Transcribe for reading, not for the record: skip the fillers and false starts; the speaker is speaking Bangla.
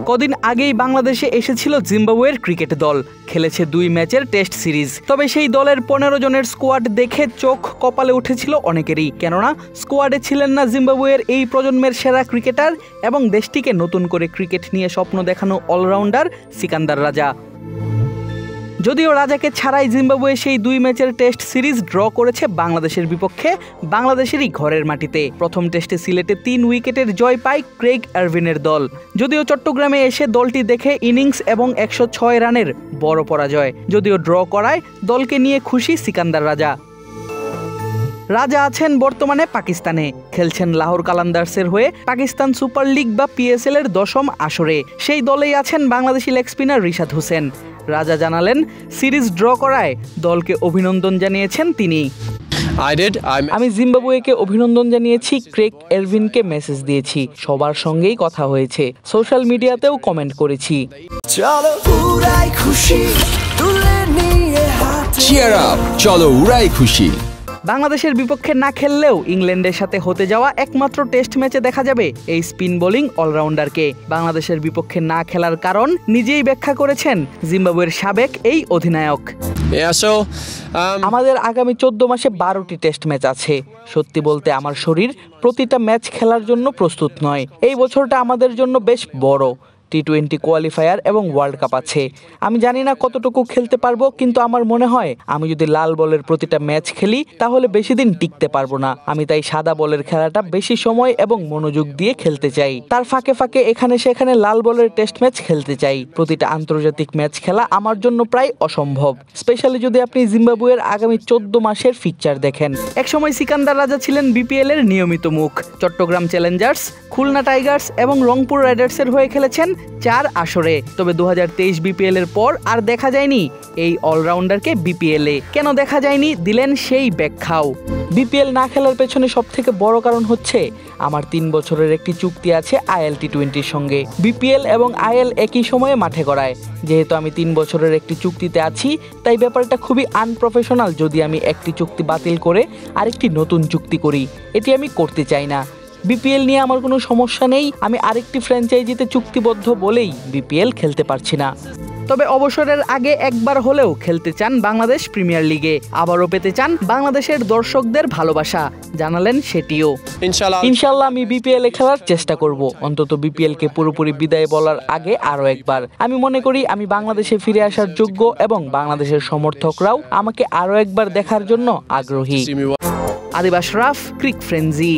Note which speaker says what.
Speaker 1: কদিন আগেই বাংলাদেশে এসেছিল জিম্বাবুয়ের ক্রিকেট দল, খেলেছে 2 ম্যাচের টেস্ট সিরিজ। তবে সেই দলের 15 জনের স্কোয়াড দেখে চোখ কপালে উঠেছিল অনেকেরই, কেননা স্কোয়াডে ছিলেন না জিম্বাবুয়ের এই প্রজন্মের সেরা ক্রিকেটার এবং দেশটিকে নতুন করে ক্রিকেট নিয়ে স্বপ্ন দেখানো অলরাউন্ডার সিকান্দার রাজা। যদিও রাজাকে ছাড়াই জিম্বাবুয়ে সেই 2 ম্যাচের টেস্ট সিরিজ ড্র করেছে বাংলাদেশের বিপক্ষে বাংলাদেশেরই ঘরের মাটিতে। প্রথম টেস্টে সিলেটে 3 উইকেটের জয় পায় ক্রেগ এরভিনের দল। যদিও চট্টগ্রামে এসে দলটি দেখে ইনিংস এবং 106 রানের বড় পরাজয়। যদিও ড্র করায় দলকে নিয়ে খুশি সিকান্দার রাজা। রাজা আছেন বর্তমানে পাকিস্তানে, খেলছেন লাহোর কালান্দার্সের হয়ে পাকিস্তান সুপার লিগ বা PSL এর 10ম আসরে। সেই দলেই আছেন বাংলাদেশি লেগ স্পিনার রিশাদ হোসেন। রাজা জানালেন, সিরিজ ড্র করায় দলকে অভিনন্দন জানিয়েছেন তিনি। আমি জিম্বাবুয়েকে অভিনন্দন জানিয়েছি, ক্রেগ এরভিনকে মেসেজ দিয়েছি, সবার সঙ্গেই কথা হয়েছে, সোশ্যাল মিডিয়াতেও কমেন্ট করেছি।
Speaker 2: চলো উড়াই খুশি।
Speaker 1: বাংলাদেশের বিপক্ষে না খেললেও ইংল্যান্ডের সাথে হতে যাওয়া একমাত্র টেস্ট ম্যাচে দেখা যাবে এই স্পিন বোলিং অলরাউন্ডারকে। বাংলাদেশের বিপক্ষে না খেলার কারণ নিজেই ব্যাখ্যা করেছেন জিম্বাবুয়ের সাবেক এই অধিনায়ক। আমাদের আগামী 14 মাসে 12টি টেস্ট ম্যাচ আছে। সত্যি বলতে আমার শরীর প্রতিটা ম্যাচ খেলার জন্য প্রস্তুত নয়। এই বছরটা আমাদের জন্য বেশ বড়। T20 কোয়ালিফায়ার এবং ওয়ার্ল্ড কাপ আছে। আমি জানি না কতটুকু খেলতে পারবো, কিন্তু আমার মনে হয় আমি যদি লাল বলের প্রতিটা ম্যাচ খেলি তাহলে বেশি দিন টিকতে পারবো না। আমি তাই সাদা বলের খেলাটা বেশি সময় এবং মনোযোগ দিয়ে খেলতে চাই। তার ফাঁকে ফাঁকে এখানে সেখানে লাল বলের টেস্ট ম্যাচ খেলতে চাই। প্রতিটা আন্তর্জাতিক ম্যাচ খেলা আমার জন্য প্রায় অসম্ভব, স্পেশালি যদি আপনি জিম্বাবুয়ের আগামী 14 মাসের ফিকচার দেখেন। একসময় সিকান্দার রাজা ছিলেন BPL এর নিয়মিত মুখ। চট্টগ্রাম চ্যালেঞ্জার্স, খুলনা টাইগার্স এবং রংপুর রাইডার্সের হয়ে খেলেছেন 4 আসরে। তবে 2023 BPL এর পর আর দেখা যায়নি এই অলরাউন্ডারকে BPL এ। কেন দেখা যায়নি, দিলেন সেই ব্যাখ্যাও। BPL না খেলার পেছনে সবথেকে বড় কারণ হচ্ছে আমার 3 বছরের একটি চুক্তি আছে IL T20-র সঙ্গে। BPL এবং IL একই সময়ে মাঠে গড়ায়। যেহেতু আমি 3 বছরের একটি চুক্তিতে আছি, তাই ব্যাপারটা খুবই আনপ্রফেশনাল যদি আমি একটি চুক্তি বাতিল করে আরেকটি নতুন চুক্তি করি। এটি আমি করতে চাই না। BPL নিয়ে আমার কোনো সমস্যা নেই, আমি আরেকটি ফ্র্যাঞ্চাইজিতে চুক্তিবদ্ধ বলেই BPL খেলতে পারছি না। তবে অবসরের আগে একবার হলেও খেলতে চান বাংলাদেশ প্রিমিয়ার লিগে, আবারও পেতে চান বাংলাদেশের দর্শকদের ভালোবাসা, জানালেন সেটিও। ইনশাআল্লাহ আমি BPL এ খেলার চেষ্টা করব, অন্তত BPL কে পুরোপুরি বিদায় বলার আগে আরও একবার। আমি মনে করি আমি বাংলাদেশে ফিরে আসার যোগ্য এবং বাংলাদেশের সমর্থকরাও আমাকে আরও একবার দেখার জন্য আগ্রহী। আদিব আশরাফ, ক্রিক ফ্রেঞ্জি।